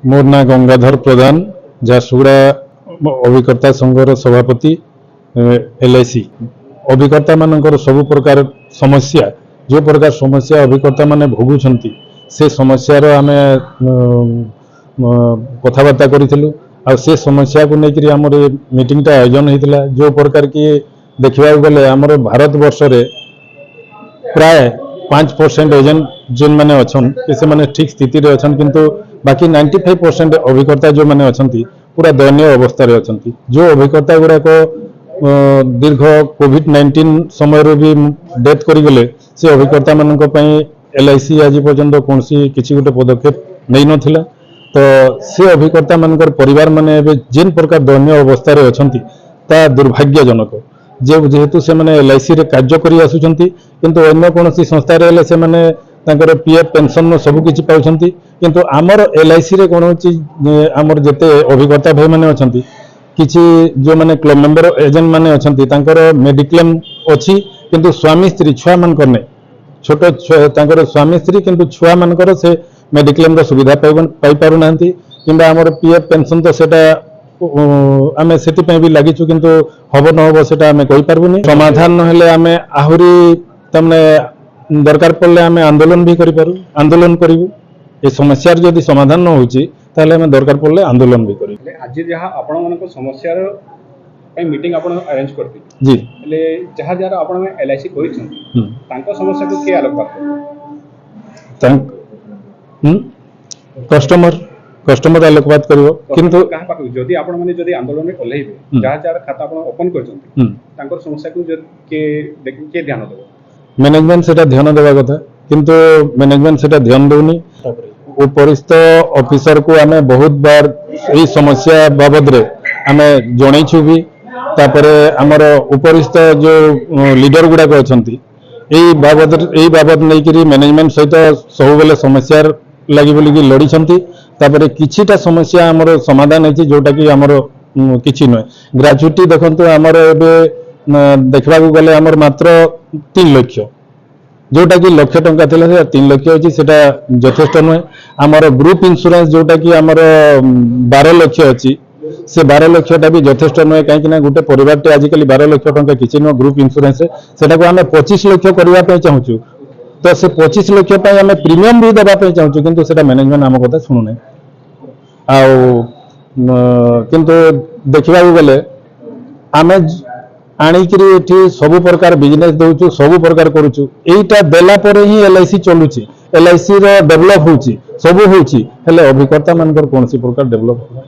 मोर ना गंगाधर प्रधान झारसुगुड़ा अभिकर्ता संघर सभापति LIC अभिकर्ता मानकर सब प्रकार समस्या जो प्रकार समस्या अभिकर्ता माने भोगुछंती से समस्यार आमे कथबार्ता करूँ आ से समस्या को लेकर आम मीटिंगटा आयोजन होता जो प्रकार कि देखा गले आमर भारत वर्ष रे प्राय 5% एजेंट जेन मैंने अच्छन से मैंने ठीक स्थिति रे अच्छन किंतु बाकी 95% अभिकर्ता जो मैंने अच्छी पूरा दयनीय अवस्था रे अच्छी जो अभिकर्ता गुड़ाक दीर्घ कोविड-19 समय भी डेथ करिगले से अभिकर्ता मानक LIC आज पर्यंत कौन किसी गोटे पदक्षेप नहीं नथिला तो से अभिकर्ता मानकर परिवार माने जेन प्रकार दयनीय अवस्था रे अच्छी ता दुर्भाग्यजनक जेहेतु से मैंने LIC रे कार्य करी आसुचंती किंतु अन्य कौन संस्था रे से मैंने तांकर PF पेंशन सब किछि पाउछंती किंतु आमर LIC रे कौन होची आमर जते अभिकर्ता भाई माने अछंती किछि जो माने क्लब मेंबर एजेंट माने अछंती तांकर मेडिक्लेम अछि किंतु स्वामी स्त्री छुआ मानकर ने छोट तांकर स्वामी स्त्री किंतु छुआ मानकर से मेडिक्लेम रो सुविधा पाई पारु नांती किंबा आमर PF पेंशन तो सेटा आमे सेति पे भी लागिछु किंतु हबो न हबो सेटा आमे कहि पारबुनी समाधान न हेले आमे आहुरी तमने दरकार पड़ले आमे आंदोलन भी करि पारु आंदोलन करिवु ए समस्या जदि समाधान न होची ताले आमे दरकार पड़ले आंदोलन भी करिवु आज जहा आपण मानको समस्या रो पे मीटिंग आपण अरेंज करती जी ले जहा जहा आपण LIC करिछन तांको समस्या को के आलोकपात कस्टमर आलोकपात करिवो किंतु कहा पाक जदि आपण माने जदि आंदोलन में ओल्हेबे जहा जहा खाता आपण ओपन करछन तांको समस्या को के ध्यान देबो मैनेजमेंट सेटा ध्यान देवा कथा किंतु मैनेजमेंट सेटा ध्यान देउनी उपरिस्थ ऑफिसर को आमे बहुत बार यही समस्या बाबद रे आमे जणैछु भी तापरे हमर उपरिस्थ जो लीडर गुडा को अछंती एई बाबद नै करी मैनेजमेंट सहित सब बेले समस्या लागि बोली कि लड़ी छंती तापरे किछिटा समस्या हमर समाधान है जोटा कि हमर किछि न ग्रेजुटी देखंतु हमर एबे देखबा को गले हमर मात्र 3 लाख जोटा कि लाख टंका थिला 3 लाख अछि सेटा यथेष्ट नुहे हमर ग्रुप इंश्योरेंस जोटा कि हमर 12 लाख अछि से 12 लाख भी यथेष्ट नुहे कहीं ना गोटे परिवार टे आजिकल 12 लाख टंका किछि न ग्रुप इंश्योरेंस सेटा को हमें 25 लाख करबा पे चाहूछु तो से 25 लाख पे हमें प्रीमियम भी देबा पे चाहूछु किंतु सेटा मैनेजमेंट हम कथा सुनु नै आ किंतु देखबा गले आमे आनिकरी एठी सब प्रकार बिजनेस दउछु सब प्रकार करूछु एटा देला परे ही LIC चलुची LIC रो डेवलप होउची सब होउची हेले अभिकर्ता मानकर कोनसी प्रकार डेवलप